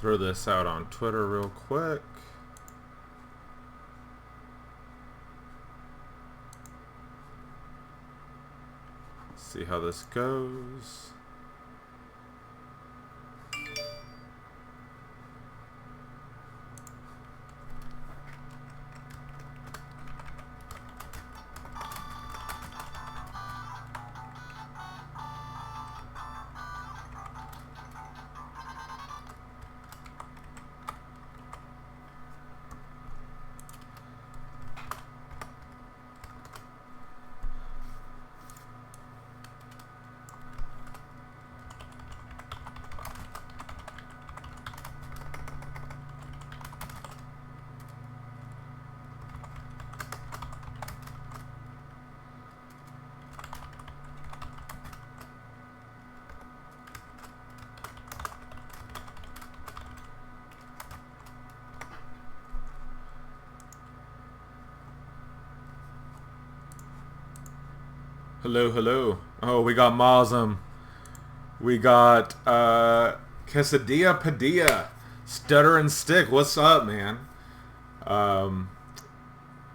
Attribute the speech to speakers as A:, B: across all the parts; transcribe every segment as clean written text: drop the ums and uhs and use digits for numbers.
A: throw this out on Twitter real quick. See how this goes. Hello, hello. Oh, we got Mazem. We got Quesadilla Padilla. Stutter and Stick. What's up, man?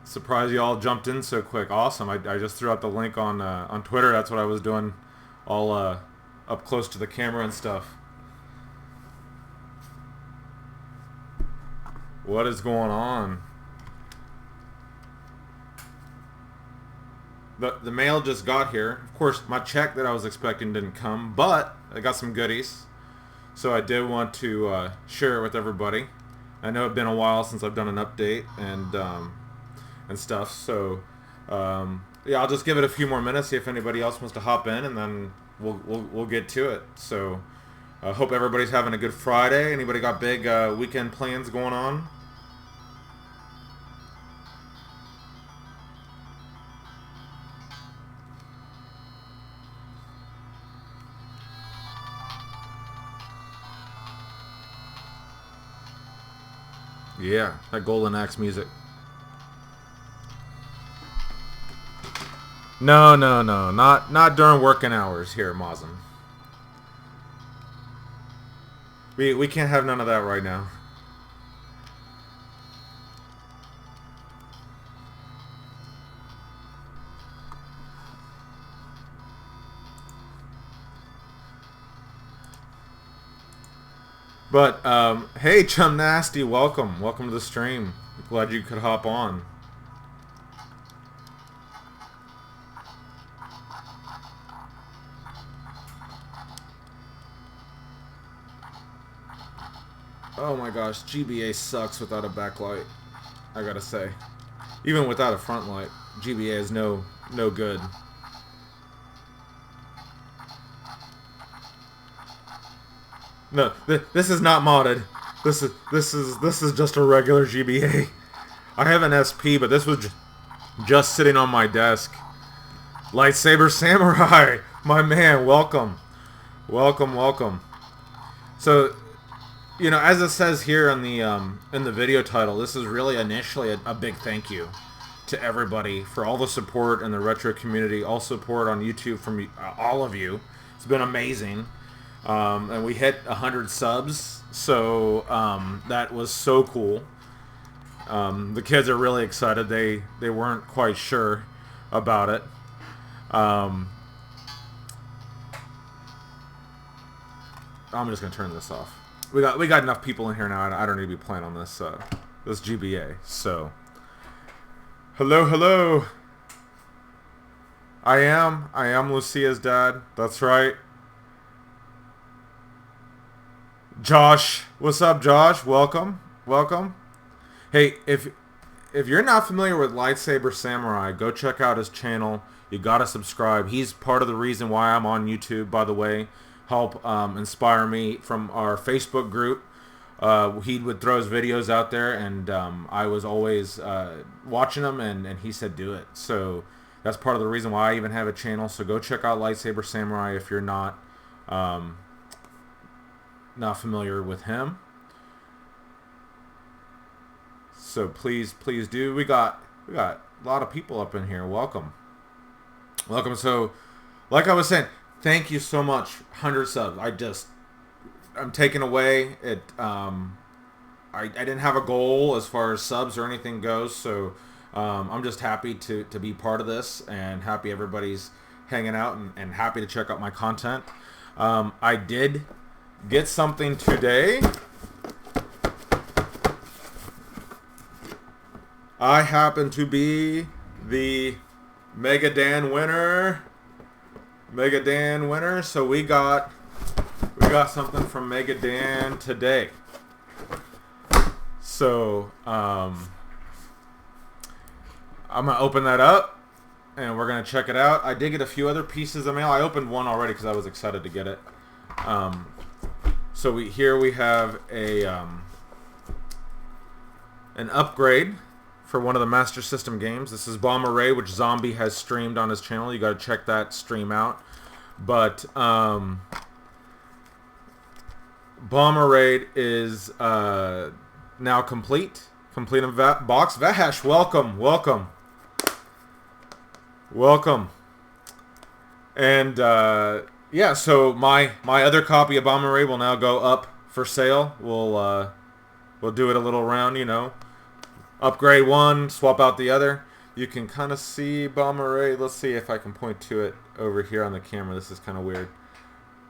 A: Surprised you all jumped in so quick. Awesome. I just threw out the link on Twitter. That's what I was doing, all up close to the camera and stuff. What is going on? The mail just got here. Of course, my check that I was expecting didn't come, but I got some goodies. So I did want to share it with everybody. I know it's been a while since I've done an update and stuff. So yeah, I'll just give it a few more minutes, see if anybody else wants to hop in, and then we'll get to it. So I hope everybody's having a good Friday. Anybody got big weekend plans going on? Yeah, that Golden Axe music. No, not during working hours here, Mazem. We can't have none of that right now. But, hey, Chum Nasty, welcome. Welcome to the stream. Glad you could hop on. Oh my gosh, GBA sucks without a backlight, I gotta say. Even without a front light, GBA is no good. No, this is not modded. This is just a regular GBA. I have an SP, but this was just sitting on my desk. Lightsaber Samurai, my man, welcome, welcome. So, you know, as it says here in the video title, this is really initially a big thank you to everybody for all the support in the retro community, all support on YouTube from all of you. It's been amazing. And we hit 100 subs, so that was so cool. The kids are really excited. They weren't quite sure about it. I'm just gonna turn this off. We got enough people in here now. I don't need to be playing on this this GBA. So hello. I am Lucia's dad. That's right. Josh, what's up, Josh? Welcome. Hey, if you're not familiar with Lightsaber Samurai, go check out his channel. You gotta subscribe. He's part of the reason why I'm on YouTube, by the way. Help inspire me from our Facebook group. He would throw his videos out there, and I was always watching them, and he said do it. So that's part of the reason why I even have a channel. So go check out Lightsaber Samurai if you're not familiar with him. So please do. We got a lot of people up in here. Welcome. So like I was saying, thank you so much. 100 subs. I just I'm taking away. I didn't have a goal as far as subs or anything goes, so I'm just happy to be part of this and happy everybody's hanging out and happy to check out my content. I did get something today. I happen to be the Mega Dan winner. So we got something from Mega Dan today. So I'm gonna open that up and we're gonna check it out. I did get a few other pieces of mail. I opened one already because I was excited to get it. So we have a an upgrade for one of the Master System games. This is Bomber Raid, which Zombie has streamed on his channel. You got to check that stream out. But Bomber Raid is now complete in box. Vash, welcome. And yeah, so my other copy of Bomber Raid will now go up for sale. We'll do it a little round, you know. Upgrade one, swap out the other. You can kind of see Bomber Raid. Let's see if I can point to it over here on the camera. This is kind of weird.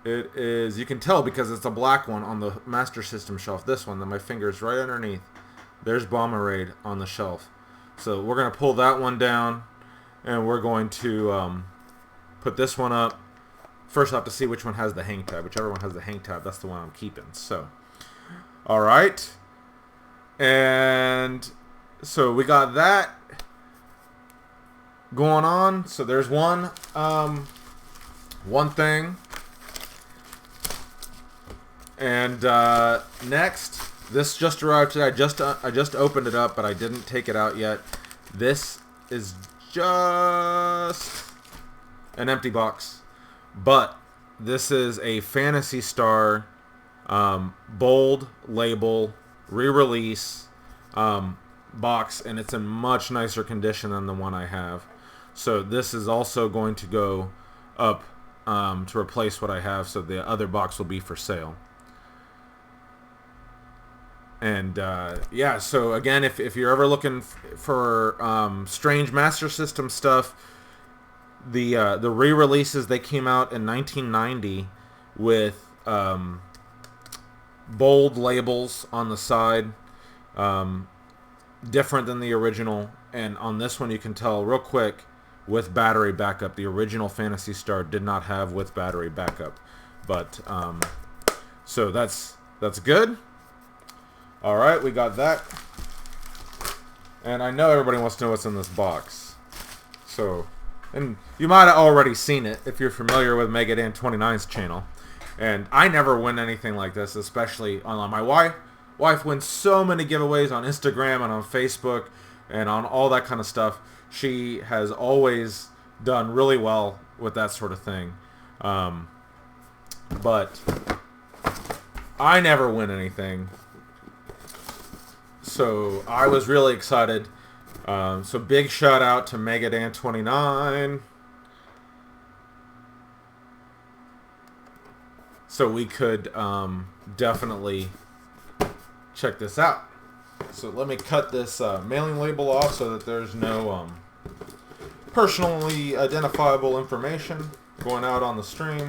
A: It is, you can tell because it's a black one on the Master System shelf. This one, that my finger is right underneath. There's Bomber Raid on the shelf. So we're going to pull that one down and we're going to put this one up. First, I have to see which one has the hang tab. Whichever one has the hang tab, that's the one I'm keeping. So, all right. And so we got that going on. So there's one thing. And next, this just arrived today. I just opened it up, but I didn't take it out yet. This is just an empty box, but this is a Phantasy Star bold label re-release box, and it's in much nicer condition than the one I have. So this is also going to go up to replace what I have, so the other box will be for sale. And yeah, so again, if you're ever looking for strange Master System stuff, the re-releases, they came out in 1990 with bold labels on the side, different than the original. And on this one, you can tell real quick with battery backup. The original Phantasy Star did not have with battery backup, but so that's good. All right, we got that. And I know everybody wants to know what's in this box. So, and you might have already seen it if you're familiar with Megadan 29's channel. And I never win anything like this, especially online. My wife wins so many giveaways on Instagram and on Facebook and on all that kind of stuff. She has always done really well with that sort of thing. But I never win anything. So I was really excited. So big shout out to Megadan 29. So we could definitely check this out. So let me cut this mailing label off so that there's no personally identifiable information going out on the stream.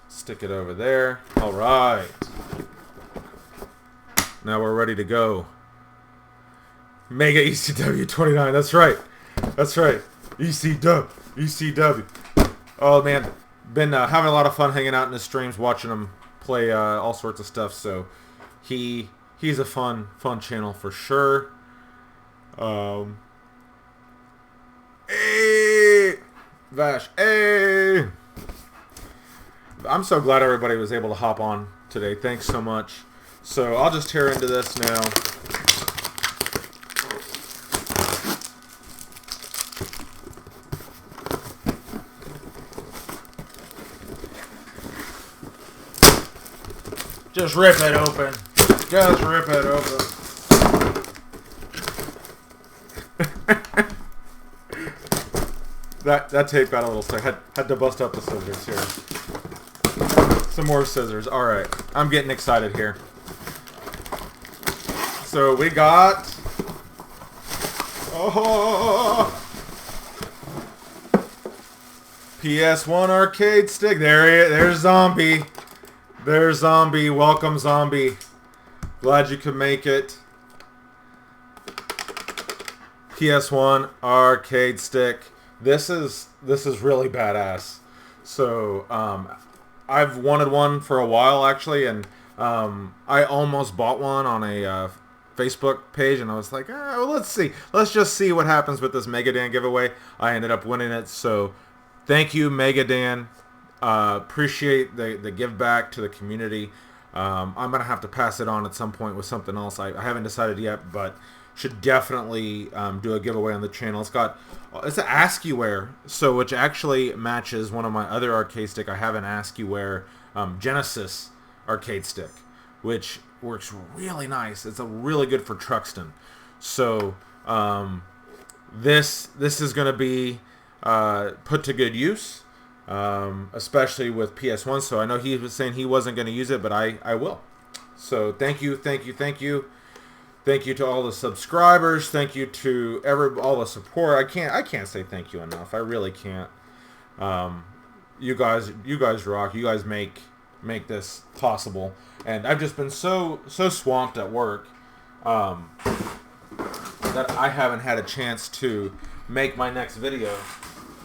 A: Stick it over there. All right. Now we're ready to go. Mega ECW 29. That's right. ECW. Oh man, been having a lot of fun hanging out in his streams, watching him play all sorts of stuff. So he's a fun channel for sure. Hey, Vash. Hey. I'm so glad everybody was able to hop on today. Thanks so much. So I'll just tear into this now. Just rip it open. Just rip it open. that tape got a little sick. Had to bust up the scissors here. Some more scissors. All right. I'm getting excited here. So we got... Oh! PS1 arcade stick. There's Zombie. There's Zombie. Welcome, Zombie. Glad you could make it. PS1 arcade stick. This is really badass. So I've wanted one for a while actually, and I almost bought one on a Facebook page, and I was like, well, let's see. Let's just see what happens with this Megadan giveaway. I ended up winning it, so thank you, Megadan. Appreciate the give back to the community. I'm going to have to pass it on at some point with something else. I haven't decided yet, but should definitely do a giveaway on the channel. It's an ASCIIware, so which actually matches one of my other arcade stick. I have an ASCIIware Genesis arcade stick, which works really nice. It's a really good for Truxton. So this is going to be put to good use, especially with PS1. So I know he was saying he wasn't going to use it, but I will. So thank you. Thank you to all the subscribers. Thank you to all the support. I can't say thank you enough. I really can't. You guys rock. You guys make this possible. And I've just been so swamped at work that I haven't had a chance to make my next video.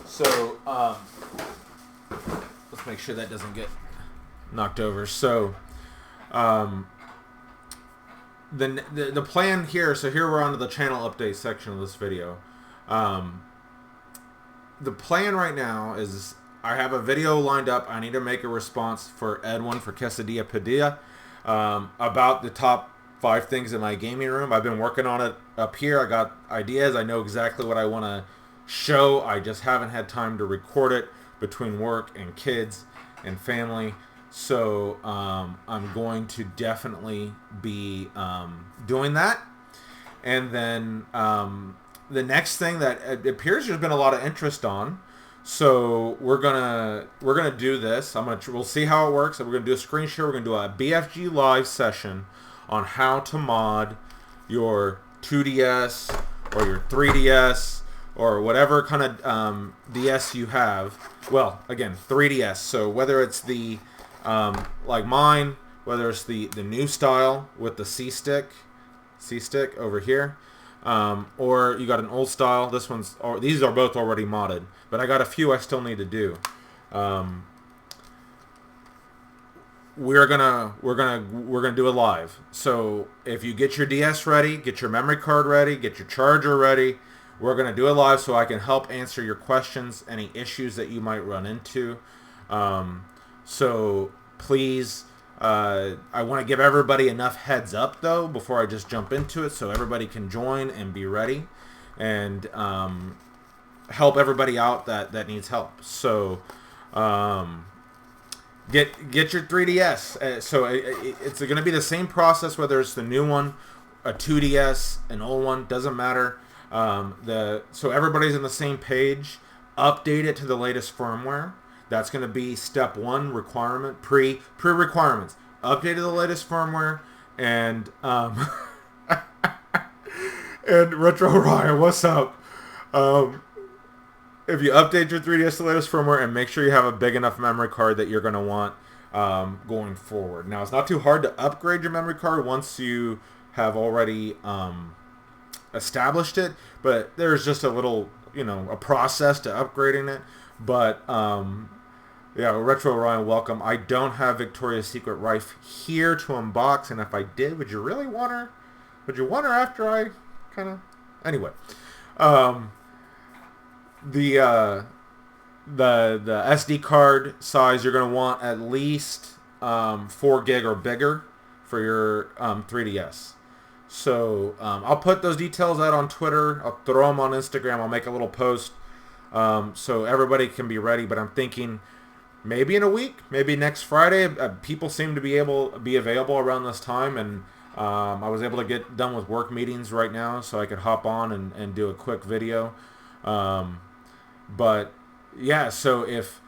A: So let's make sure that doesn't get knocked over. So the plan here, so here we're on to the channel update section of this video. The plan right now is I have a video lined up. I need to make a response for Edwin for Quesadilla Padilla about the top 5 things in my gaming room. I've been working on it up here. I got ideas. I know exactly what I want to show. I just haven't had time to record it between work and kids and family. So I'm going to definitely be doing that. And then the next thing that it appears there's been a lot of interest on. So we're gonna do this. We'll see how it works. And we're gonna do a screen share. We're gonna do a BFG live session on how to mod your 2DS or your 3DS or whatever kind of DS you have. Well, again, 3DS. So whether it's the like mine, whether it's the new style with the C stick over here, or you got an old style. These are both already modded, but I got a few I still need to do. We're gonna do it live. So if you get your DS ready, get your memory card ready, get your charger ready, we're gonna do it live so I can help answer your questions, any issues that you might run into. So please, I want to give everybody enough heads up though before I just jump into it, so everybody can join and be ready, and help everybody out that needs help. So get your 3DS. So it's going to be the same process whether it's the new one, a 2DS, an old one, doesn't matter. So everybody's on the same page. Update it to the latest firmware. That's going to be step 1 requirement, pre-requirements. Update to the latest firmware, and and Retro Ryan, what's up? If you update your 3DS to the latest firmware, and make sure you have a big enough memory card that you're going to want going forward. Now, it's not too hard to upgrade your memory card once you have already established it, but there's just a little, a process to upgrading it. But yeah, Retro Ryan, welcome. I don't have Victoria's Secret Rife here to unbox, and if I did, would you really want her? Would you want her after I kind of... Anyway, the SD card size, you're going to want at least 4 gig or bigger for your 3DS. So I'll put those details out on Twitter. I'll throw them on Instagram. I'll make a little post so everybody can be ready. But I'm thinking maybe in a week, maybe next Friday. People seem to be available around this time, and I was able to get done with work meetings right now, so I could hop on and do a quick video. But yeah, so if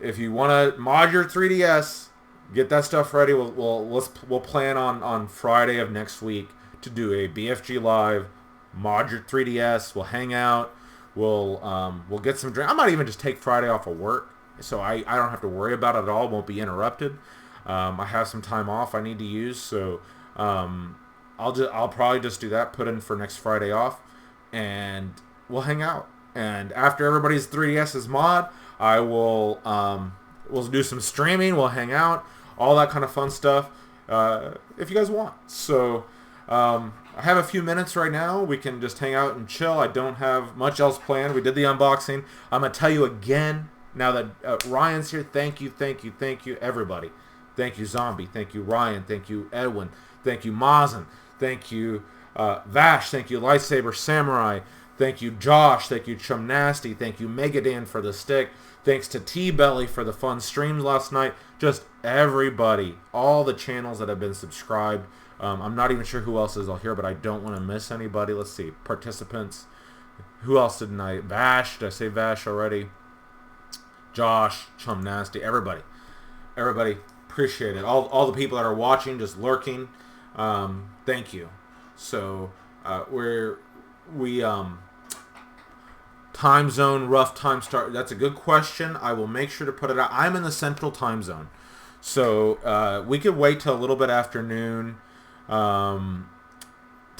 A: you want to mod your 3DS, get that stuff ready. We'll plan on Friday of next week to do a BFG live, mod your 3DS. We'll hang out. We'll get some drink. I might even just take Friday off of work, so I don't have to worry about it at all. Won't be interrupted. I have some time off I need to use, so I'll probably just do that. Put in for next Friday off, and we'll hang out. And after everybody's 3DS is mod, I will we'll do some streaming. We'll hang out, all that kind of fun stuff. If you guys want. So I have a few minutes right now. We can just hang out and chill. I don't have much else planned. We did the unboxing. I'm gonna tell you again now that Ryan's here. Thank you, everybody. Thank you, Zombie. Thank you, Ryan. Thank you, Edwin. Thank you, Mazen. Thank you, Vash. Thank you, Lightsaber Samurai. Thank you, Josh. Thank you, Chum Nasty. Thank you, Megadan, for the stick. Thanks to T-Belly for the fun streams last night. Just everybody, all the channels that have been subscribed. I'm not even sure who else is all here, but I don't want to miss anybody. Let's see. Participants. Who else didn't I? Vash. Did I say Vash already? Josh. Chum Nasty. Everybody. Everybody. Appreciate it. All the people that are watching, just lurking. Thank you. So, time zone, rough time start. That's a good question. I will make sure to put it out. I'm in the central time zone. So, we could wait till a little bit afternoon time,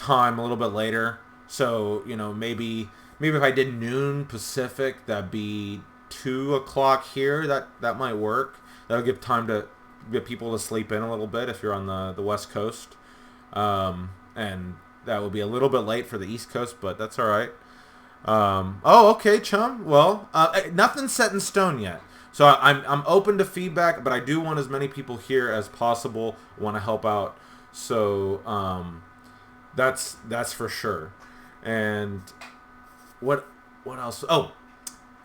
A: a little bit later. So, maybe if I did noon Pacific, that'd be 2 o'clock here. That might work. That'll give time to get people to sleep in a little bit if you're on the West Coast. And that will be a little bit late for the East Coast, but that's all right. Okay, Chum. Well, nothing's set in stone yet. So I'm open to feedback, but I do want as many people here as possible. I want to help out. So that's for sure. And what else? Oh,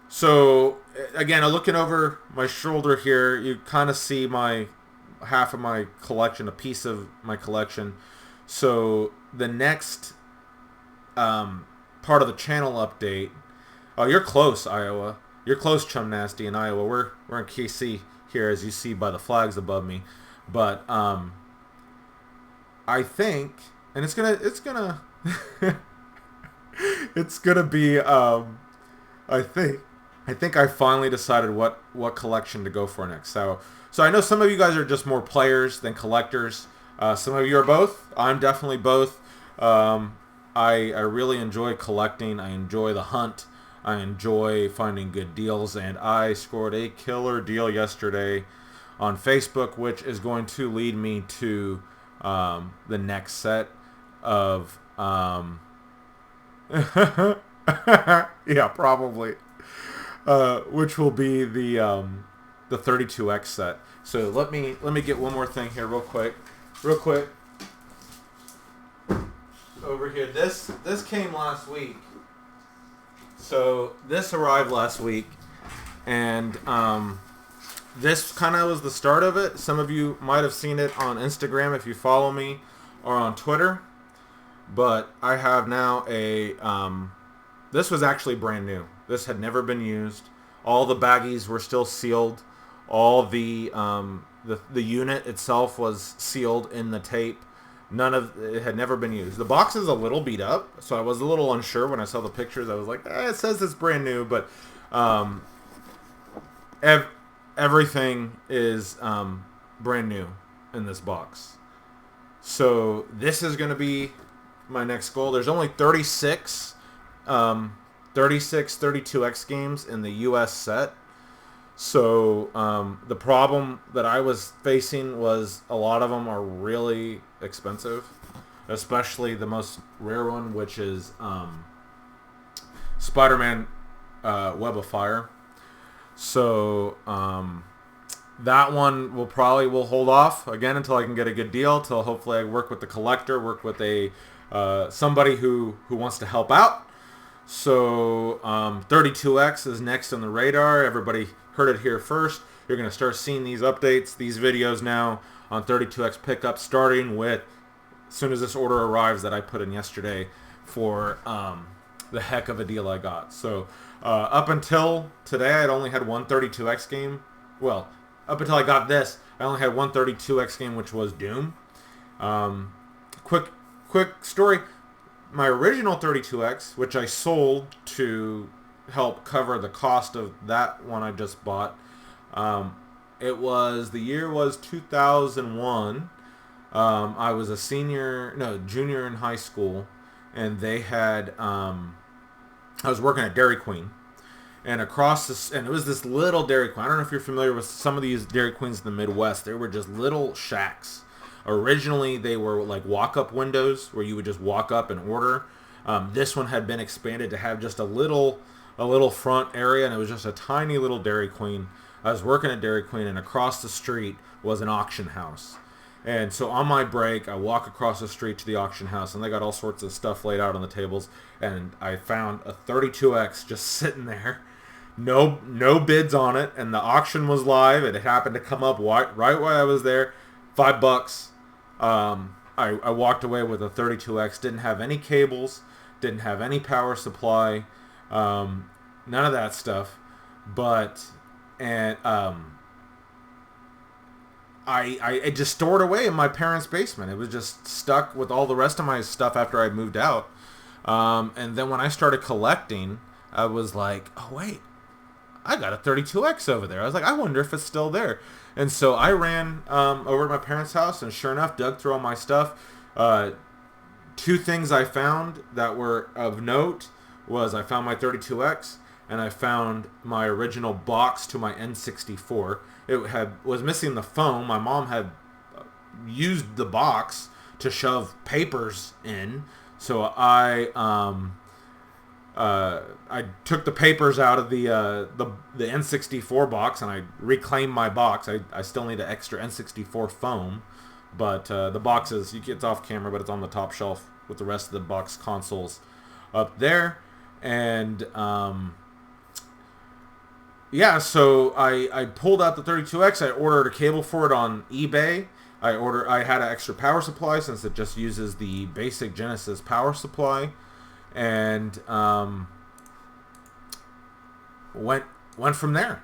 A: so again, I'm looking over my shoulder here. You kind of see half of my collection, a piece of my collection. So the next part of the channel update. Oh, you're close, Iowa. You're close, Chum Nasty, in Iowa. We're in KC here, as you see by the flags above me. But I think, and it's gonna it's gonna be. I think I finally decided what collection to go for next. So I know some of you guys are just more players than collectors. Some of you are both. I'm definitely both. I really enjoy collecting. I enjoy the hunt. I enjoy finding good deals, and I scored a killer deal yesterday on Facebook, which is going to lead me to the next set of yeah, probably, which will be the 32X set. So let me get one more thing here real quick. Over here, this came last week. So this arrived last week, and this kind of was the start of it. Some of you might have seen it on Instagram if you follow me, or on Twitter. But I have now a this was actually brand new. This had never been used. All the baggies were still sealed. All the unit itself was sealed in the tape. None of it had never been used. The box is a little beat up, so I was a little unsure when I saw the pictures. I was like, it says it's brand new, but everything is brand new in this box. So this is going to be my next goal. There's only 36 32X games in the US set. So the problem that I was facing was a lot of them are really expensive, especially the most rare one, which is Spider-Man Web of Fire. So that one will hold off again until I can get a good deal, till hopefully I work with the collector, work with a somebody who wants to help out. So 32X is next on the radar. Everybody heard it here first. You're going to start seeing these updates, these videos now on 32X pickup, starting with as soon as this order arrives that I put in yesterday for the heck of a deal I got. So up until today, I'd only had one 32X game. Well, up until I got this, I only had one 32X game, which was Doom. Quick story. My original 32X, which I sold to help cover the cost of that one I just bought, the year was 2001. I was a junior in high school, and they had, I was working at Dairy Queen, and and it was this little Dairy Queen. I don't know if you're familiar with some of these Dairy Queens in the Midwest. They were just little shacks. Originally, they were like walk-up windows where you would just walk up and order. This one had been expanded to have just a little front area, and it was just a tiny little Dairy Queen. I was working at Dairy Queen, and across the street was an auction house. And so on my break, I walk across the street to the auction house, and they got all sorts of stuff laid out on the tables. And I found a 32X just sitting there, no bids on it, and the auction was live. It happened to come up right while I was there, $5. I walked away with a 32X. Didn't have any cables, didn't have any power supply, none of that stuff. I just stored away in my parents' basement. It was just stuck with all the rest of my stuff after I moved out. And then when I started collecting, I was like, oh wait, I got a 32X over there. I was like, I wonder if it's still there. And so I ran over to my parents' house, and sure enough, dug through all my stuff. Two things I found that were of note was I found my 32X, and I found my original box to my N64. It was missing the foam. My mom had used the box to shove papers in, so I took the papers out of the N64 box, and I reclaimed my box. I still need an extra N64 foam, but the box it's off camera, but it's on the top shelf with the rest of the box consoles up there. And so I pulled out the 32X. I ordered a cable for it on eBay. I had an extra power supply since it just uses the basic Genesis power supply, and went from there.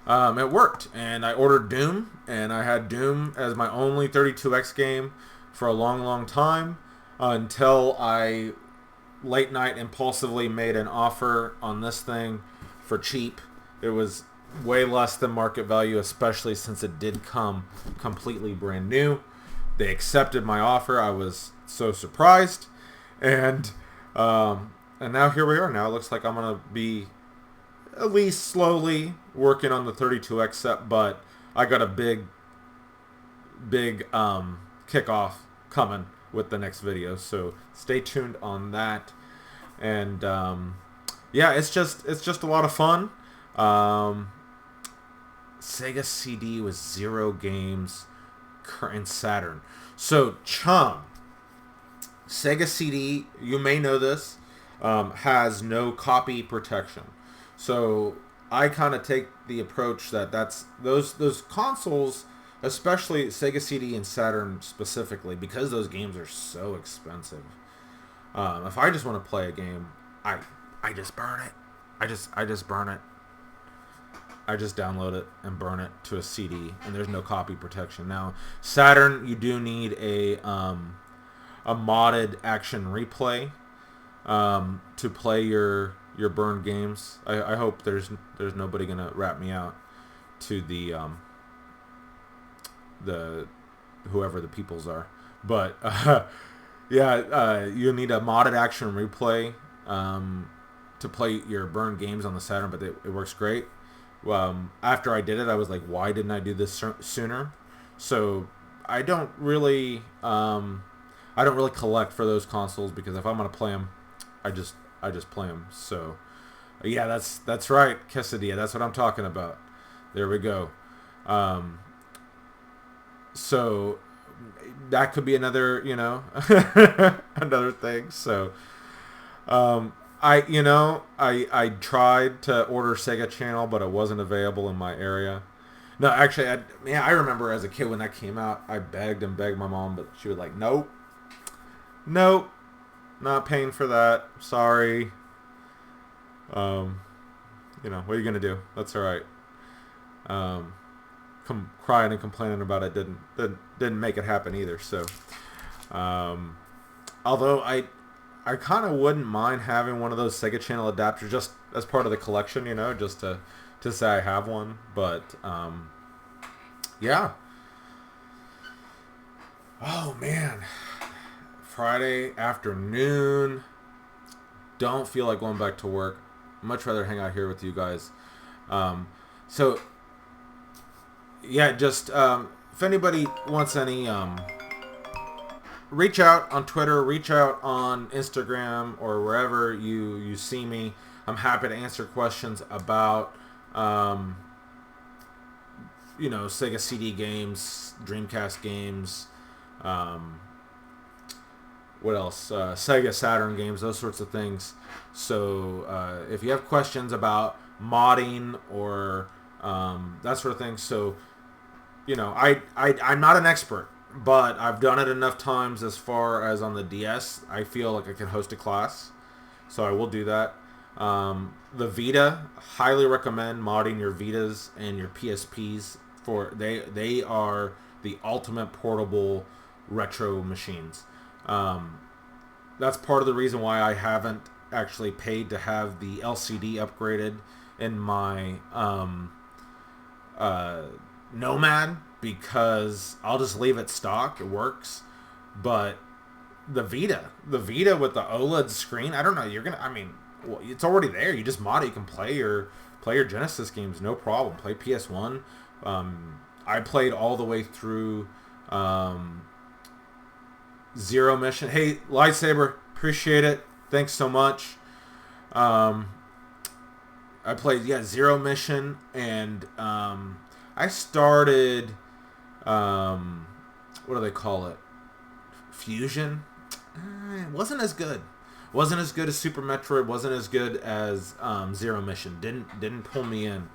A: It worked, and I ordered Doom, and I had Doom as my only 32X game for a long time, until I late night impulsively made an offer on this thing for cheap. It was way less than market value, especially since it did come completely brand new. They accepted my offer. I was so surprised, and now here we are. Now it looks like I'm gonna be at least slowly working on the 32X set, but I got a big kickoff coming with the next video, so stay tuned on that. And it's just a lot of fun. Sega CD was 0 games and Saturn. So Chum, Sega CD, you may know this, has no copy protection. So I kind of take the approach that those consoles, especially Sega CD and Saturn specifically, because those games are so expensive. If I just want to play a game, I just burn it. I just burn it. I just download it and burn it to a CD, and there's no copy protection. Now, Saturn, you do need a modded action replay to play your burned games. I hope there's nobody gonna rat me out to the whoever the peoples are, but you need a modded action replay to play your burned games on the Saturn, but it works great. After I did it, I was like, why didn't I do this sooner? So I don't really collect for those consoles, because if I'm gonna play them, I just play them. So yeah, that's right, quesadilla. That's what I'm talking about. There we go. So that could be another, another thing. So I tried to order Sega Channel, but it wasn't available in my area. No, actually, I remember as a kid when that came out, I begged my mom, but she was like, nope, not paying for that. Sorry. What are you gonna do? That's all right. Come crying and complaining about it didn't make it happen either. So, although I kind of wouldn't mind having one of those Sega Channel adapters just as part of the collection, you know, just to say I have one. But yeah. Oh man, Friday afternoon. Don't feel like going back to work. Much rather hang out here with you guys. So yeah, just if anybody wants any, reach out on Twitter, reach out on Instagram, or wherever you see me. I'm happy to answer questions about Sega CD games, Dreamcast games, what else? Sega Saturn games, those sorts of things. So if you have questions about modding or that sort of thing, so I'm not an expert, but I've done it enough times as far as on the DS. I feel like I can host a class, so I will do that. The Vita, highly recommend modding your Vitas and your PSPs for they are the ultimate portable retro machines. That's part of the reason why I haven't actually paid to have the LCD upgraded in my Nomad, because I'll just leave it stock. It works. But the Vita with the OLED screen, I don't know. It's already there. You just mod it. You can play your Genesis games, no problem. Play PS1. I played all the way through Zero Mission. Hey, Lightsaber, appreciate it. Thanks so much. I played Zero Mission, and I started what do they call it? Fusion. It wasn't as good. Wasn't as good as Super Metroid. Wasn't as good as Zero Mission. Didn't pull me in.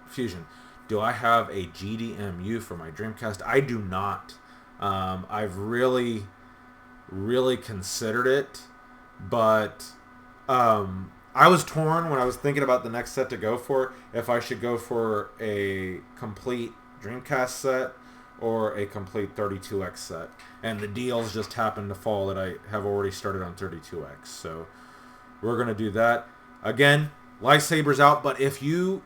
A: Fusion. Do I have a GDMU for my Dreamcast? I do not. I've really considered it, but I was torn when I was thinking about the next set to go for, if I should go for a complete Dreamcast set or a complete 32X set. And the deals just happened to fall that I have already started on 32X. So we're going to do that. Again, Lightsaber's out, but if you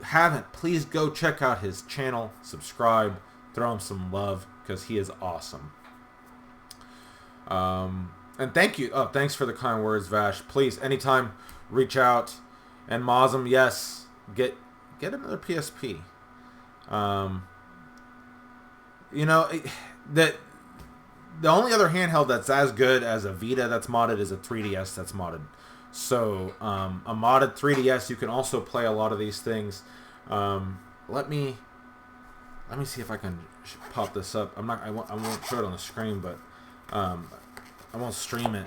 A: haven't, please go check out his channel, subscribe, throw him some love, because he is awesome. And thank you. Oh, thanks for the kind words, Vash. Please, anytime, reach out. And Mosm, yes, get another PSP. The only other handheld that's as good as a Vita that's modded is a 3DS that's modded. So a modded 3DS, you can also play a lot of these things. Let me see if I can pop this up. I won't show it on the screen, but I won't stream it,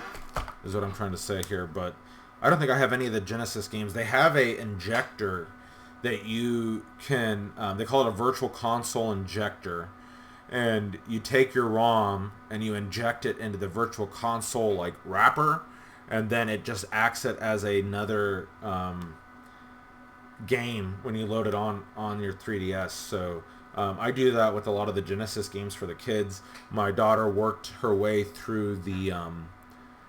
A: is what I'm trying to say here. But I don't think I have any of the Genesis games. They have a injector that you can, they call it a virtual console injector. And you take your ROM and you inject it into the virtual console like wrapper, and then it just acts it as another game when you load it on your 3DS. So I do that with a lot of the Genesis games for the kids. My daughter worked her way through the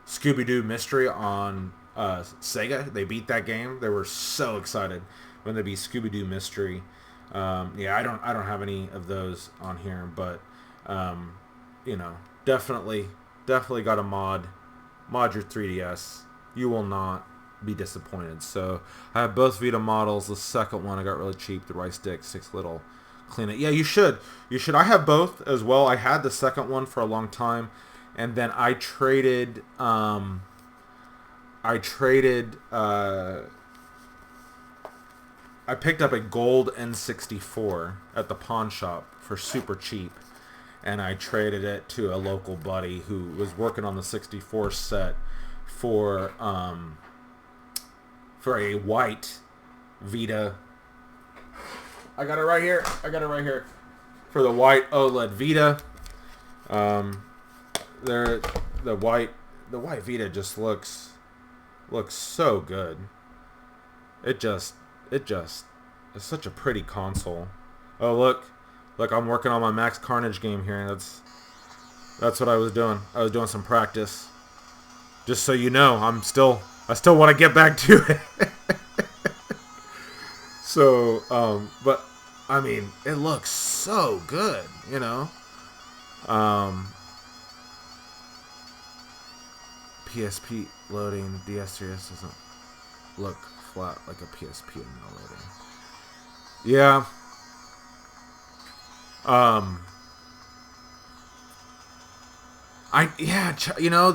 A: Scooby-Doo Mystery on Sega. They beat that game. They were so excited when they beat Scooby-Doo Mystery. I don't have any of those on here, but definitely got to mod your 3DS. You will not be disappointed. So I have both Vita models. The second one I got really cheap, the right stick, 6 little. Clean it. Yeah, you should. I have both as well. I had the second one for a long time, and then I traded. I picked up a gold N64 at the pawn shop for super cheap, and I traded it to a local buddy who was working on the 64 set for a white Vita. I got it right here. For the white OLED Vita. The white Vita just looks so good. It's such a pretty console. Oh, look, I'm working on my Max Carnage game here. That's what I was doing. I was doing some practice. Just so you know, I still want to get back to it. So, but I mean, it looks so good, you know. Um, PSP loading, DS3S doesn't look flat like a PSP in no loading. Yeah. Um, you know,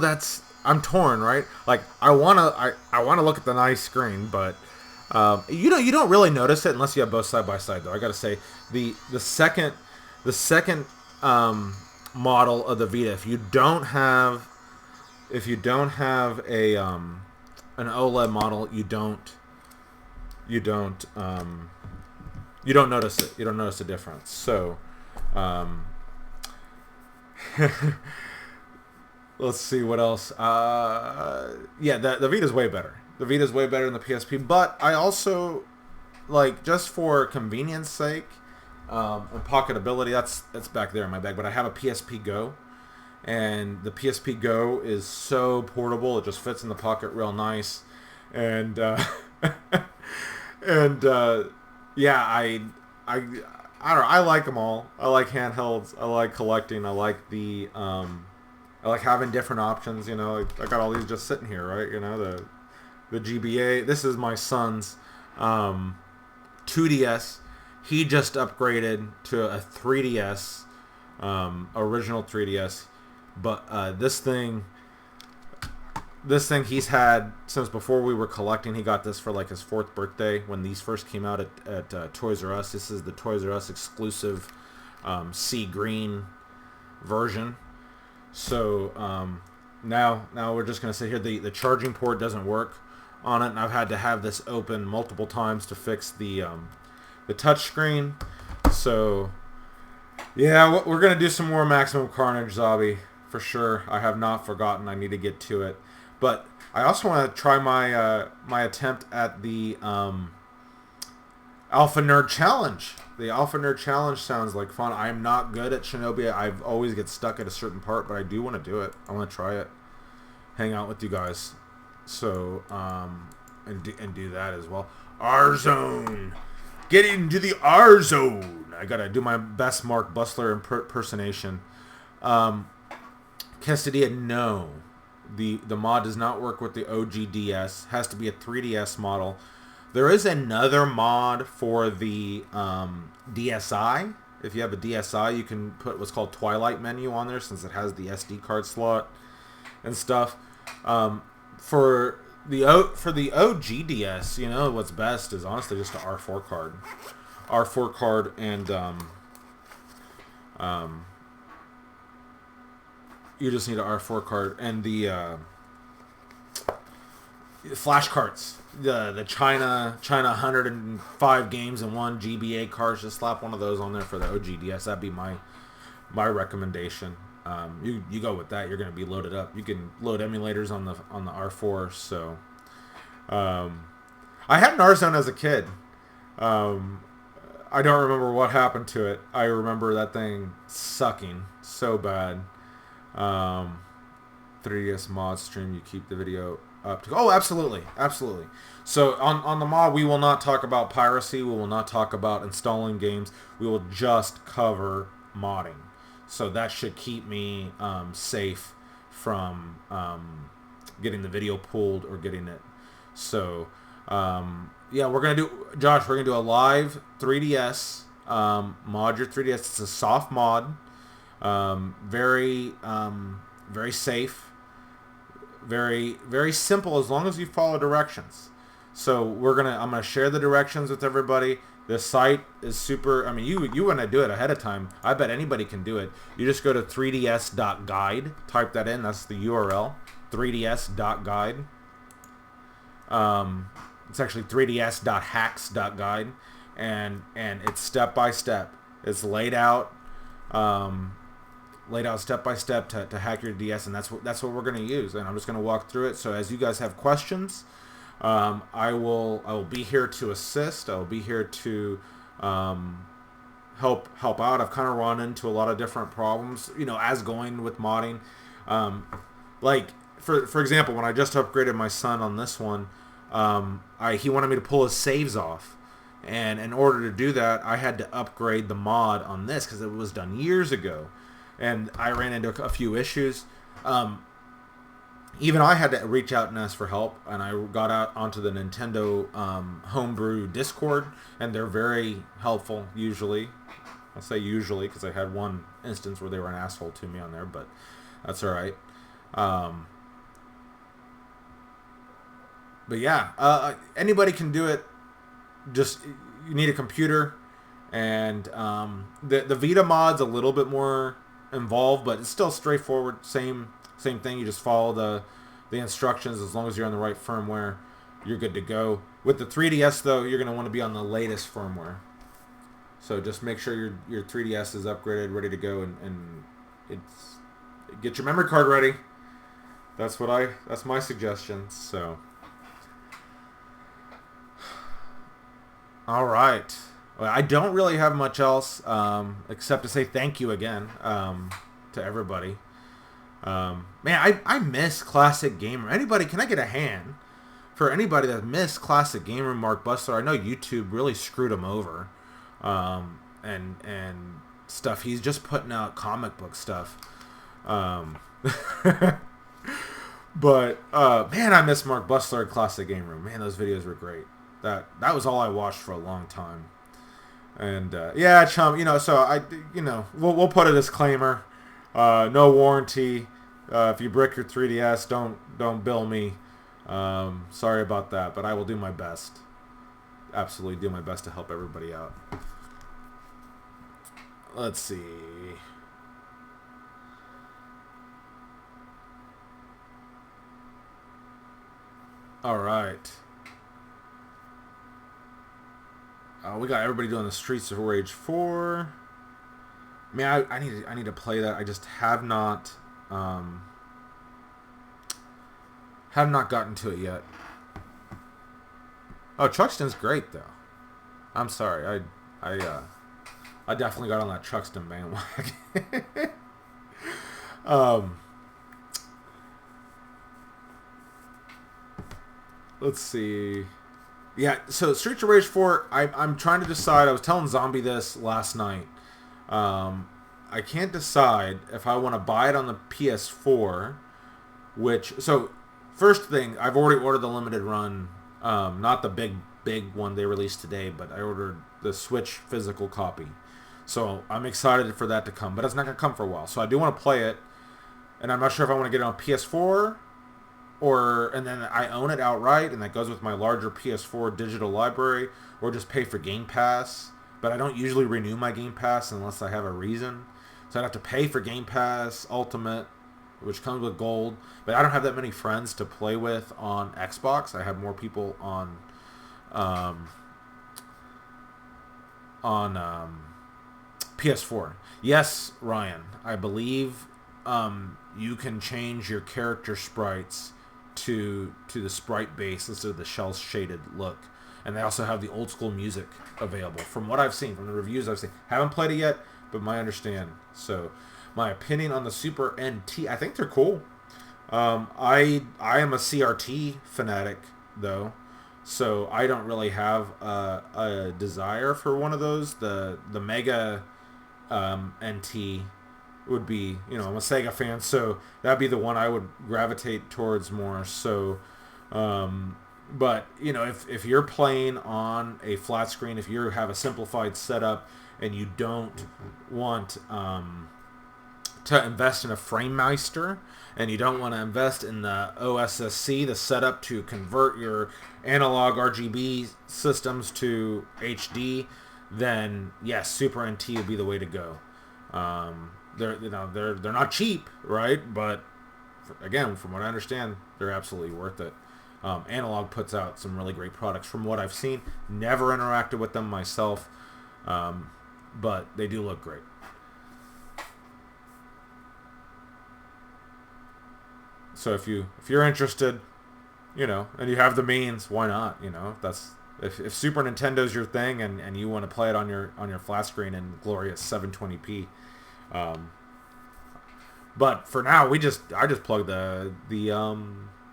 A: I'm torn, right? Like I wanna look at the nice screen, but you don't really notice it unless you have both side by side. Though I gotta say, the second the second model of the Vita, if you don't have a an OLED model, you don't you don't notice it. You don't notice the difference. So. Um, Let's see what else. Yeah, the Vita's way better. The Vita's way better than the PSP. But I also like, just for convenience sake and pocketability. That's back there in my bag. But I have a PSP Go, and the PSP Go is so portable. It just fits in the pocket real nice, and and yeah, I I don't know. I like them all. I like handhelds. I like collecting. I like I like having different options. You know, I got all these just sitting here, right? You know, the GBA. This is my son's 2DS. He just upgraded to a 3DS, original 3DS. But this thing he's had since before we were collecting. He got this for like his 4th birthday when these first came out at Toys R Us. This is the Toys R Us exclusive sea green version. So now we're just gonna sit here. The charging port doesn't work on it, and I've had to have this open multiple times to fix the touch screen. So yeah, we're gonna do some more Maximum Carnage Zombie for sure. I have not forgotten. I need to get to it. But I also want to try my my attempt at the Alpha Nerd Challenge. The Alpha Nerd Challenge sounds like fun. I'm not good at Shinobi. I always get stuck at a certain part, but I do want to do it. I want to try it. Hang out with you guys. So, and do that as well. R-Zone. Get into the R-Zone. I got to do my best Mark Bustler impersonation. Quesadilla, no. The mod does not work with the OG DS. Has to be a 3DS model. There is another mod for the DSi. If you have a DSi, you can put what's called Twilight menu on there, since it has the SD card slot and stuff. For the OG DS, you know, what's best is honestly just an R4 card. R4 card and you just need an R4 card and the flash cards. The China 105 games in one GBA cards. Just slap one of those on there for the OGDS. That'd be my recommendation. You go with that, you're gonna be loaded up. You can load emulators on the R4. So I had an R-Zone as a kid. I don't remember what happened to it. I remember that thing sucking so bad. 3DS mod stream, you keep the video up to... Oh, absolutely. Absolutely. So on the mod, we will not talk about piracy. We will not talk about installing games. We will just cover modding. So that should keep me safe from getting the video pulled or getting it. So, yeah, we're going to do... Josh, we're going to do a live 3DS. Mod your 3DS. It's a soft mod. Very safe. Very, very simple as long as you follow directions. So I'm gonna share the directions with everybody. The site is super. I mean, you want to do it ahead of time. I bet anybody can do it. You just go to 3ds.guide. Type that in. That's the URL. 3ds.guide. It's actually 3ds.hacks.guide, and it's step by step. It's laid out. Step by step to hack your DS, and that's what we're going to use. And I'm just going to walk through it. So as you guys have questions, I will be here to assist. I will be here to help out. I've kind of run into a lot of different problems, as going with modding. Like for example, when I just upgraded my son on this one, he wanted me to pull his saves off, and in order to do that, I had to upgrade the mod on this because it was done years ago, and I ran into a few issues. Even I had to reach out and ask for help, and I got out onto the Nintendo homebrew Discord, and they're very helpful usually. I'll say usually because I had one instance where they were an asshole to me on there, but that's all right. But yeah, anybody can do it. Just you need a computer, and the Vita mod's a little bit more involved, but it's still straightforward. Same thing. You just follow the instructions. As long as you're on the right firmware, you're good to go. With the 3DS though, you're gonna want to be on the latest firmware. So just make sure your 3DS is upgraded, ready to go, and get your memory card ready. That's my suggestion. So, all right. Well, I don't really have much else except to say thank you again to everybody. Man, I miss Classic Gamer. Anybody, can I get a hand for anybody that missed Classic Gamer? Mark Bustler. I know YouTube really screwed him over, and stuff. He's just putting out comic book stuff. But man, I miss Mark Bustler at Classic Gamer. Man, those videos were great. That was all I watched for a long time. And yeah, chum, so we'll put a disclaimer. No warranty. If you brick your 3DS, don't bill me. Sorry about that, but I will do my best. Absolutely do my best to help everybody out. Let's see. All right. We got everybody doing the Streets of Rage 4. Man, I need to play that. I just have not gotten to it yet. Oh, Truxton's great though. I'm sorry. I definitely got on that Truxton bandwagon. Let's see. Yeah, so Streets of Rage 4, I'm trying to decide. I was telling Zombie this last night. I can't decide if I want to buy it on the PS4, so first thing, I've already ordered the limited run, not the big one they released today, but I ordered the Switch physical copy. So I'm excited for that to come, but it's not going to come for a while. So I do want to play it, and I'm not sure if I want to get it on PS4, and then I own it outright, and that goes with my larger PS4 digital library, or just pay for Game Pass. But I don't usually renew my Game Pass unless I have a reason. So I'd have to pay for Game Pass Ultimate, which comes with gold. But I don't have that many friends to play with on Xbox. I have more people on PS4. Yes, Ryan, I believe you can change your character sprites to the sprite base instead of the shell shaded look. And they also have the old school music available. From what I've seen, from the reviews I've seen. Haven't played it yet, but my understand. So, my opinion on the Super NT, I think they're cool. I am a CRT fanatic, though. So, I don't really have a desire for one of those. The Mega NT would be, I'm a Sega fan, so that'd be the one I would gravitate towards more. So, but, if you're playing on a flat screen, if you have a simplified setup and you don't want to invest in a FrameMeister and you don't want to invest in the OSSC, the setup to convert your analog RGB systems to HD, then yes, Super NT would be the way to go. They're not cheap, right? But again, from what I understand, they're absolutely worth it. Analog puts out some really great products from what I've seen. Never interacted with them myself, but they do look great. So if you're interested, and you have the means, why not? If if Super Nintendo's your thing and you want to play it on your flat screen in glorious 720p. But for now, I just plug the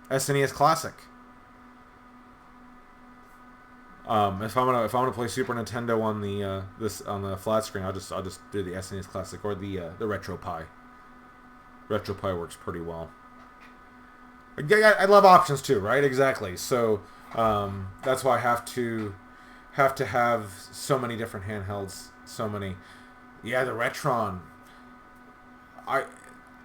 A: SNES Classic. If I'm gonna play Super Nintendo on the flat screen, I'll just do the SNES Classic or the RetroPie. RetroPie works pretty well. I love options too, right? Exactly. So that's why I have to have so many different handhelds. So many. Yeah, the Retron.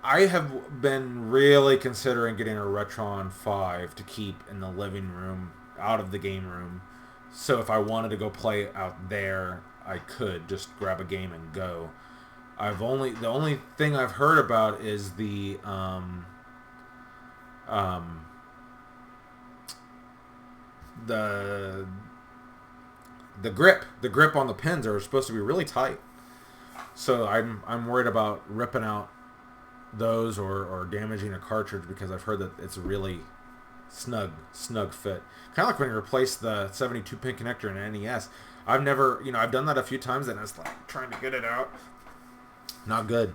A: I have been really considering getting a Retron 5 to keep in the living room, out of the game room. So if I wanted to go play out there, I could just grab a game and go. The only thing I've heard about is the grip on the pins are supposed to be really tight. So I'm worried about ripping out those or damaging a cartridge, because I've heard that it's a really snug fit. Kind of like when you replace the 72-pin connector in an NES. I've done that a few times, and it's like trying to get it out. Not good.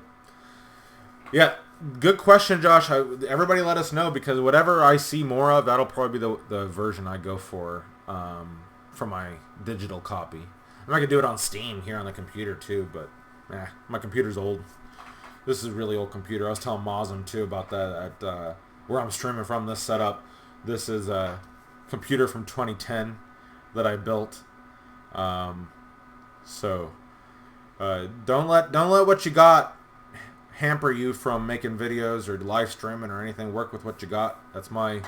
A: Yeah, good question, Josh. Everybody let us know, because whatever I see more of, that'll probably be the version I go for my digital copy. I could do it on Steam here on the computer too, but my computer's old. This is a really old computer. I was telling Mosm too about that at where I'm streaming from. This setup. This is a computer from 2010 that I built. So don't let what you got hamper you from making videos or live streaming or anything. Work with what you got. That's my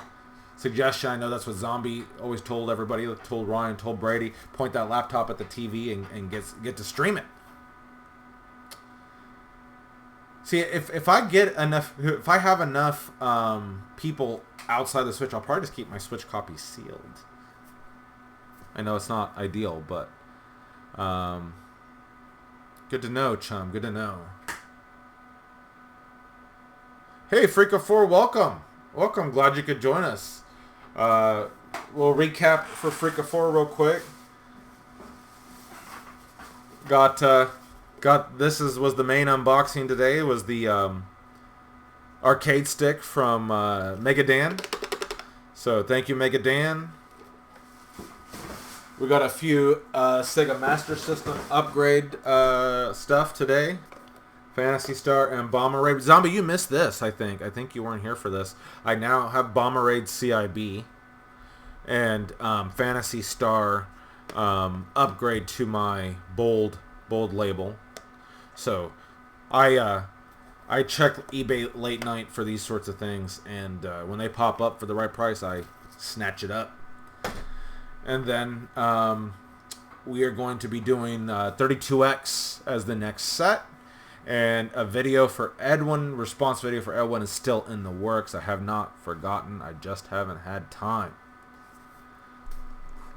A: suggestion. I know that's what Zombie always told everybody. Told Ryan. Told Brady. Point that laptop at the TV and get to stream it. See, if I have enough people outside the Switch, I'll probably just keep my Switch copy sealed. I know it's not ideal, but good to know, chum. Good to know. Hey, Freaka4, welcome. Welcome. Glad you could join us. We'll recap for Freaka4 real quick. Was the main unboxing today. Was the arcade stick from Mega Dan. So thank you, Mega Dan. We got a few Sega Master System upgrade stuff today. Phantasy Star and Bomber Raid. Zombie, you missed this, I think. I think you weren't here for this. I now have Bomber Raid CIB and Phantasy Star upgrade to my bold label. So I check eBay late night for these sorts of things, and when they pop up for the right price, I snatch it up. And then we are going to be doing 32X as the next set. And a video for Edwin, response video for Edwin is still in the works. I have not forgotten. I just haven't had time.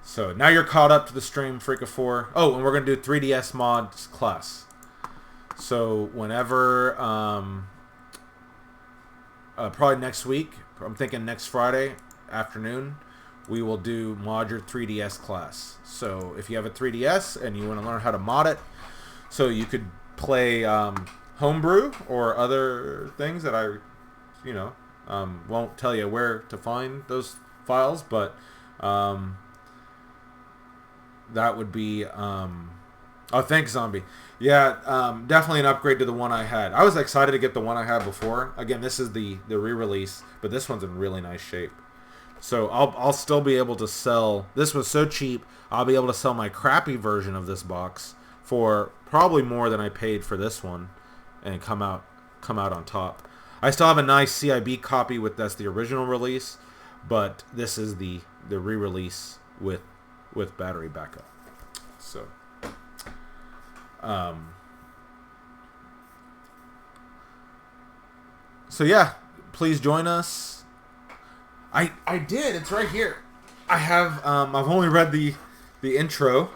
A: So now you're caught up to the stream, Freaka4. Oh, and we're going to do 3DS mods class. So whenever, probably next week, I'm thinking next Friday afternoon, we will do mod your 3DS class. So if you have a 3DS and you want to learn how to mod it, so you could play homebrew or other things that I, won't tell you where to find those files, but that would be thanks, Zombie. Yeah, definitely an upgrade to the one I had. I was excited to get the one I had before. Again, this is the re-release, but this one's in really nice shape. So I'll still be able to sell. This was so cheap, I'll be able to sell my crappy version of this box for probably more than I paid for this one, and come out on top. I still have a nice CIB copy that's the original release, but this is the re-release with battery backup. So yeah, please join us. I did. It's right here. I have. I've only read the intro.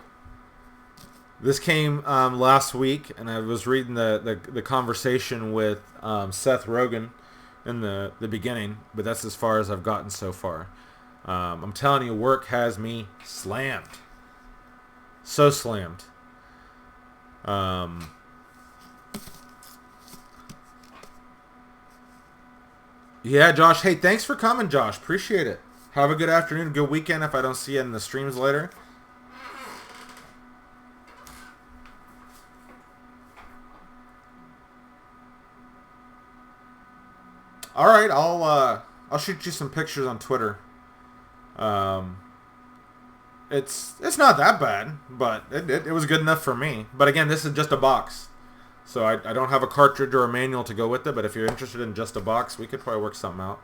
A: This came last week, and I was reading the conversation with Seth Rogen in the beginning, but that's as far as I've gotten so far. I'm telling you, work has me slammed. So slammed. Yeah, Josh. Hey, thanks for coming, Josh. Appreciate it. Have a good afternoon, good weekend if I don't see you in the streams later. All right, I'll shoot you some pictures on Twitter. Um, it's not that bad, but it was good enough for me. But again, this is just a box. So I don't have a cartridge or a manual to go with it, but if you're interested in just a box, we could probably work something out.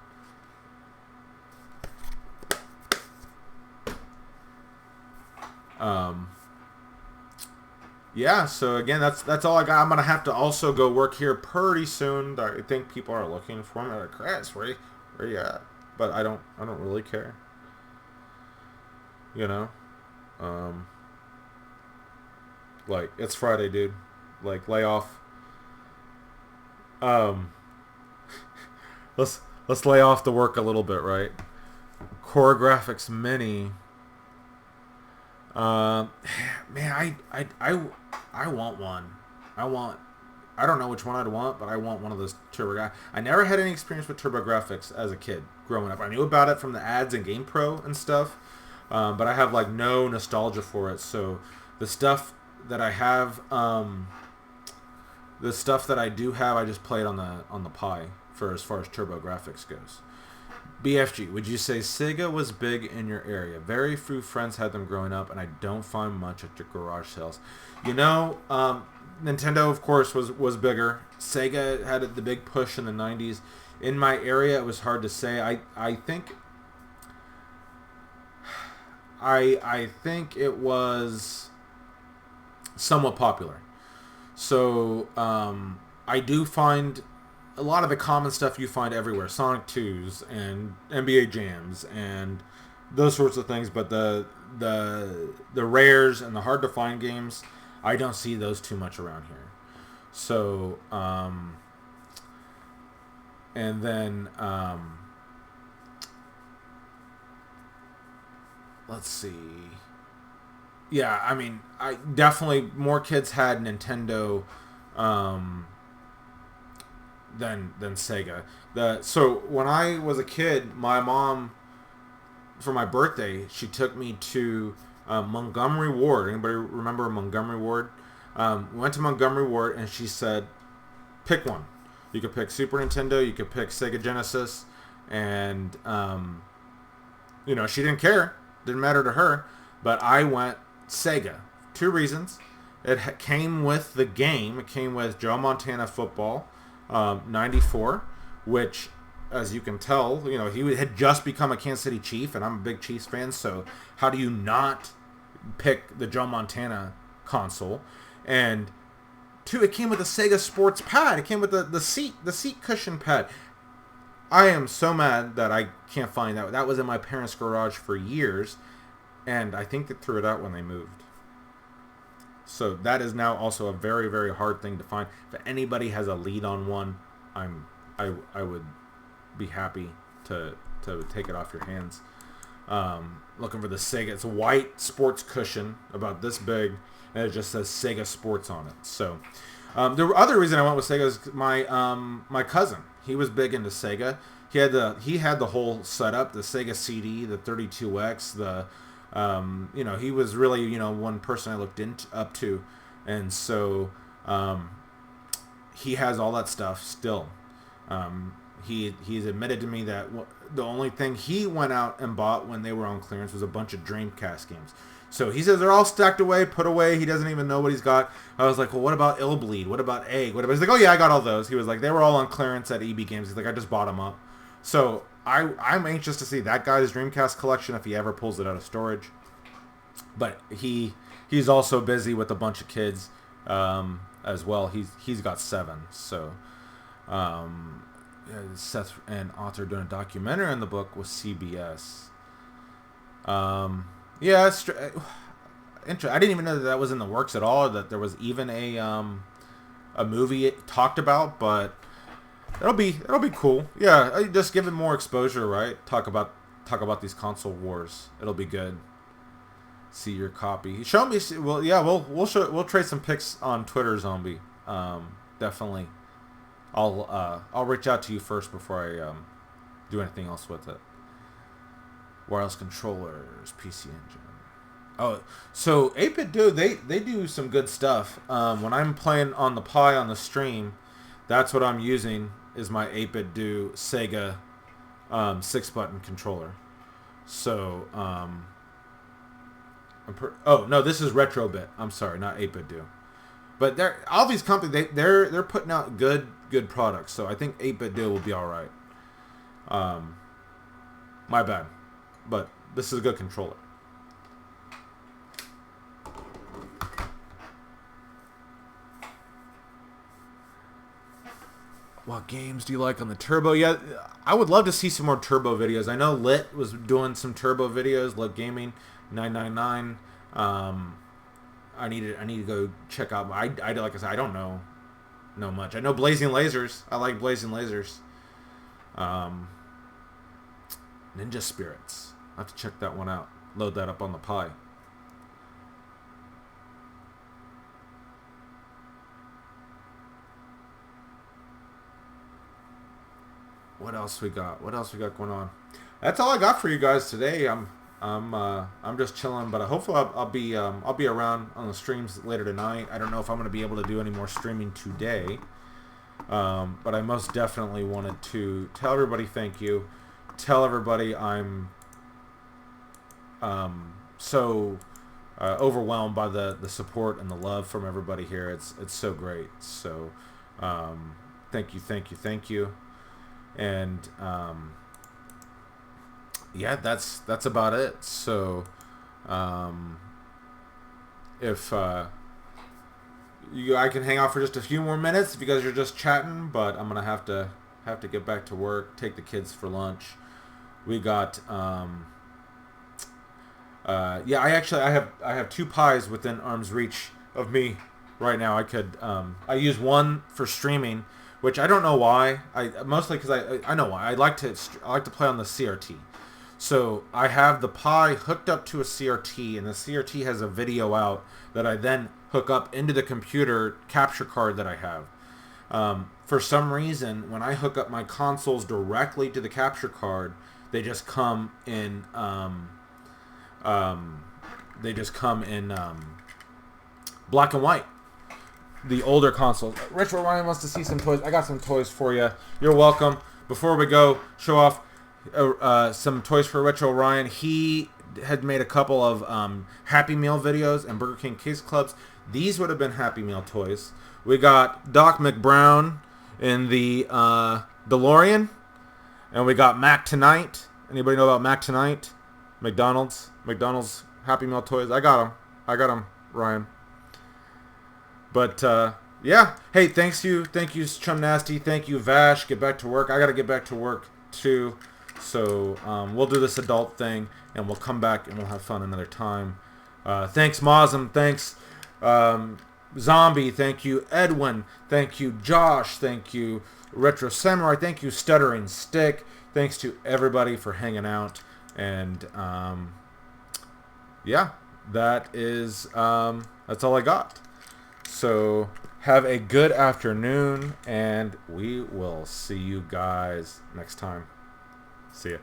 A: Yeah, so again, that's all I got. I'm gonna have to also go work here pretty soon. I think people are looking for me. Like, Chris, where you at? But I don't really care. You know, like it's Friday, dude. Like lay off. Um, let's lay off the work a little bit, right? Core Graphics Mini. Man, I want one. I don't know which one I'd want, but I want one of those TurboGrafx. I never had any experience with TurboGrafx as a kid growing up. I knew about it from the ads in GamePro and stuff, but I have like no nostalgia for it. So the stuff that I have, the stuff that I do have, I just play it on the Pi for as far as TurboGrafx goes. BFG, would you say Sega was big in your area? Very few friends had them growing up, and I don't find much at your garage sales. You know, Nintendo, of course, was bigger. Sega had the big push in the 90s. In my area, it was hard to say. I think it was somewhat popular. So I do find a lot of the common stuff you find everywhere, Sonic 2s and NBA Jams and those sorts of things, but the rares and the hard to find games, I don't see those too much around here. So and then let's see. Yeah, I mean, I definitely more kids had Nintendo than Sega. So when I was a kid, my mom, for my birthday, she took me to Montgomery Ward. Anybody remember Montgomery Ward? We went to Montgomery Ward, and she said, pick one. You could pick Super Nintendo, you could pick Sega Genesis, and she didn't care. Didn't matter to her. But I went Sega. 2 reasons. It came with the game. It came with Joe Montana Football. 94, which, as you can tell, he had just become a Kansas City Chief, and I'm a big Chiefs fan, so how do you not pick the Joe Montana console? And 2, it came with a Sega Sports pad. It came with the seat cushion pad. I am so mad that I can't find that. That was in my parents' garage for years, and I think they threw it out when they moved. So that is now also a very, very hard thing to find. If anybody has a lead on one, I would be happy to take it off your hands. Looking for the Sega. It's a white sports cushion about this big, and it just says Sega Sports on it. So the other reason I went with Sega is my cousin. He was big into Sega. He had the whole setup, the Sega CD, the 32X, he was really, one person I looked up to. And so he has all that stuff still. He's admitted to me that the only thing he went out and bought when they were on clearance was a bunch of Dreamcast games. So he says they're all stacked away, put away. He doesn't even know what he's got. I was like, well, what about Illbleed? What about Egg? He's like, oh yeah, I got all those. He was like, they were all on clearance at EB Games. He's like, I just bought them up. So I'm anxious to see that guy's Dreamcast collection if he ever pulls it out of storage. But he's also busy with a bunch of kids as well. He's got 7. So Seth and author doing a documentary on the book with CBS. Yeah, I didn't even know that was in the works at all. That there was even a movie it talked about, but it'll be cool. Yeah, just give it more exposure, right? Talk about talk about these console wars. It'll be good. See your copy. Show me. Well, yeah, we'll trade some pics on Twitter, Zombie. Definitely. I'll reach out to you first before I do anything else with it. Wireless controllers, PC Engine. Oh, so 8-Bit Dude, they do some good stuff. When I'm playing on the Pi on the stream, that's what I'm using is my 8-Bit Dude Sega 6-button controller. So, oh no, this is Retrobit. I'm sorry, not 8-Bit Dude. But all these companies they're putting out good products. So I think 8-Bit Dude will be all right. My bad, but this is a good controller. What games do you like on the Turbo? Yeah, I would love to see some more Turbo videos. I know Lit was doing some Turbo videos. Lit Gaming 999. I need to go check out. I like I said, I don't know much. I know Blazing Lasers. I like Blazing Lasers. Ninja Spirits. I have to check that one out. Load that up on the Pi. What else we got? What else we got going on? That's all I got for you guys today. I'm just chilling, but hopefully I'll be around on the streams later tonight. I don't know if I'm going to be able to do any more streaming today, but I most definitely wanted to tell everybody thank you. Tell everybody I'm so overwhelmed by the support and the love from everybody here. It's so great. So thank you. And yeah, that's about it. So if I can hang out for just a few more minutes if you guys are just chatting, but I'm gonna have to get back to work, take the kids for lunch. We got yeah, I have 2 Pis within arm's reach of me right now. I could I use one for streaming, which I don't know why. Mostly because I know why. I like to play on the CRT. So I have the Pi hooked up to a CRT, and the CRT has a video out that I then hook up into the computer capture card that I have. For some reason, when I hook up my consoles directly to the capture card, they just come in black and white. The older consoles. Retro Ryan wants to see some toys. I got some toys for you. You're welcome. Before we go, show off some toys for Retro Ryan. He had made a couple of Happy Meal videos and Burger King Case Clubs. These would have been Happy Meal toys. We got Doc McBrown in the DeLorean. And we got Mac Tonight. Anybody know about Mac Tonight? McDonald's Happy Meal toys. I got them, Ryan. But yeah, hey, thank you, Chum Nasty, thank you, Vash. Get back to work. I gotta get back to work too. So we'll do this adult thing, and we'll come back and we'll have fun another time. Thanks, Mosm. Thanks, Zombie. Thank you, Edwin. Thank you, Josh. Thank you, Retro Samurai. Thank you, Stuttering Stick. Thanks to everybody for hanging out. And yeah, that's all I got. So have a good afternoon, and we will see you guys next time. See ya.